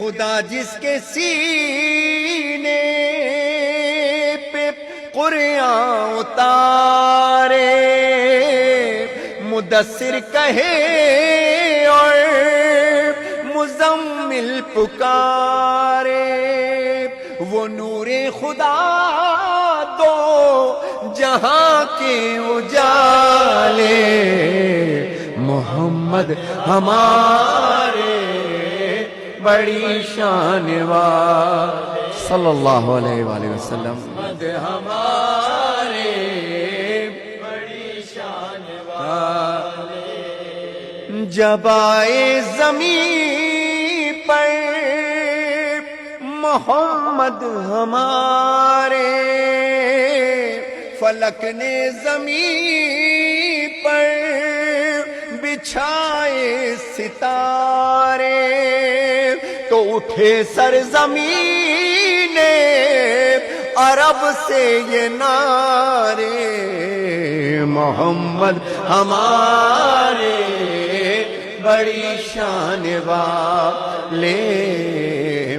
خدا جس کے سینے پہ قرآن اتارے مدثر کہے اور مزمل پکارے وہ نور خدا دو جہاں کے اجالے محمد ہمارے بڑی شان والے صلی اللہ علیہ وآلہ وسلم ہمارے بڑی شان والے جب آئے زمین پر محمد ہمارے فلک نے زمین پر بچھائے ستارے تو اٹھے سرزمین عرب سے یہ نعرے محمد ہمارے بڑی شان والے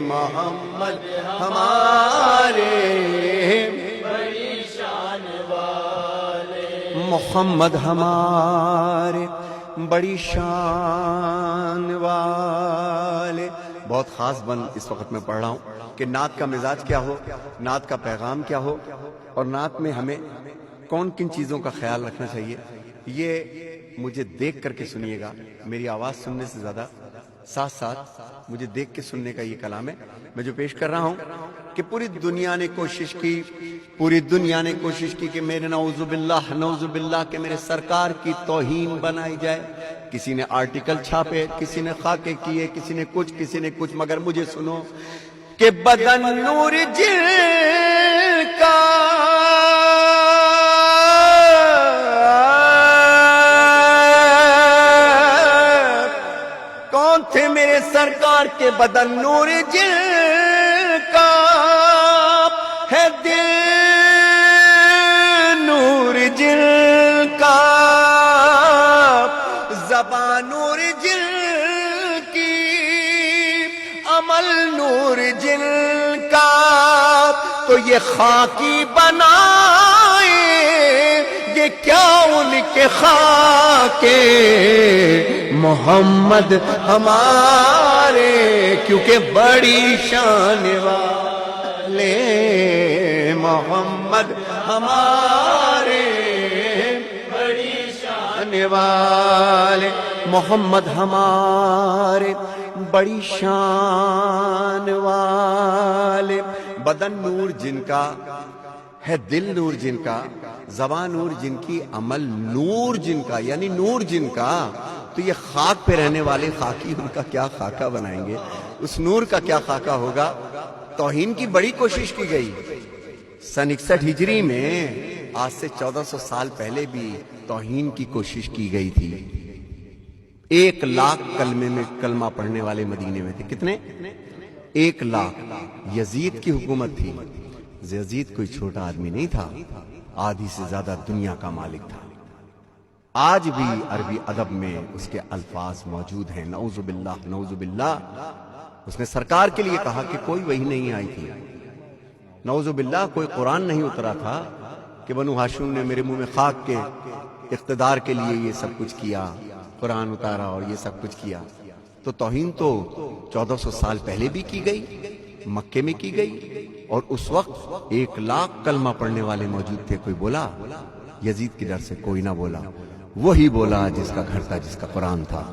محمد ہمارے بڑی شان والے محمد ہمارے بڑی شان والے. بہت خاص بند اس وقت میں پڑھ رہا ہوں کہ نعت کا مزاج کیا ہو، نعت کا پیغام کیا ہو، اور نعت میں ہمیں کون کن چیزوں کا خیال رکھنا چاہیے. یہ مجھے دیکھ کر کے سنیے گا، میری آواز سننے سے زیادہ ساتھ ساتھ مجھے دیکھ کے سننے کا یہ کلام ہے میں جو پیش کر رہا ہوں. کہ پوری دنیا نے کوشش کی کہ میرے نعوذ باللہ کہ میرے سرکار کی توہین بنائی جائے. کسی نے آرٹیکل چھاپے، کسی نے خاکے کیے، کسی نے کچھ، مگر مجھے سنو کہ بدن نور جل کا کون تھے میرے سرکار کے بدن نور جل کا ہے دل نور جل کا زبان نور جل کی عمل نور جل کا تو یہ خاکی بنائے یہ کیا ان کے خاکے محمد ہمارے کیونکہ بڑی شان والے محمد ہمارے بڑی شان والے محمد ہمارے بڑی شان والے. بدن نور جن کا ہے، دل نور جن کا، زبان نور جن کی، عمل نور جن کا، یعنی نور جن کا. تو یہ خاک پہ رہنے والے خاکی ان کا کیا خاکہ بنائیں گے، اس نور کا کیا خاکہ ہوگا. توہین کی بڑی کوشش کی گئی. سن 61 ہجری میں آج سے 1400 سال پہلے بھی توہین کی کوشش کی گئی تھی. 1 لاکھ کلمے میں کلمہ پڑھنے والے مدینے میں تھے. کتنے؟ 1 لاکھ. یزید کی حکومت تھی. یزید کوئی چھوٹا آدمی نہیں تھا، آدھی سے زیادہ دنیا کا مالک تھا. آج بھی عربی ادب میں اس کے الفاظ موجود ہیں. نعوذ باللہ. اس نے سرکار کے لیے کہا کہ کوئی وحی نہیں آئی تھی. نعوذ باللہ کوئی قرآن نہیں اترا تھا کہ بنو ہاشم نے میرے منہ میں خاک کے اقتدار کے لیے یہ سب کچھ کیا، قرآن اتارا اور یہ سب کچھ کیا. تو توہین تو 1400 سال پہلے بھی کی گئی، مکے میں کی گئی، اور اس وقت 1 لاکھ کلمہ پڑھنے والے موجود تھے. کوئی بولا؟ یزید کی ڈر سے کوئی نہ بولا. وہی بولا جس کا گھر تھا، جس کا قرآن تھا.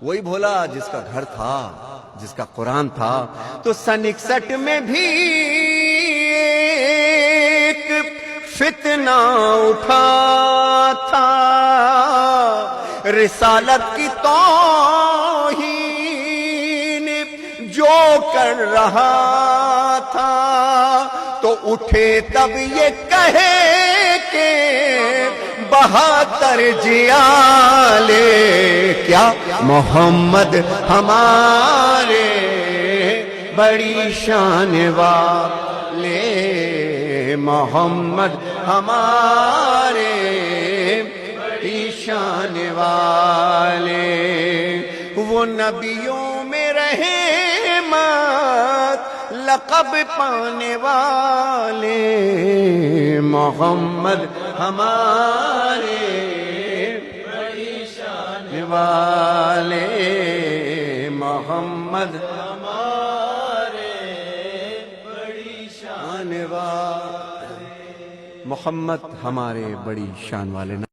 وہی بولا جس کا گھر تھا، جس کا قرآن تھا. تو سن 61 میں بھی ایک فتنہ اٹھا تھا، رسالت کی توہین جو کر رہا تھا. تو اٹھے تب یہ کہے کہ 72 جیالے کیا محمد ہمارے بڑی شان والے محمد ہمارے بڑی شان والے. وہ نبیوں میں رہے لقب پانے والے محمد ہمارے بڑی شان والے محمد ہمارے بڑی شان والے محمد ہمارے بڑی شان والے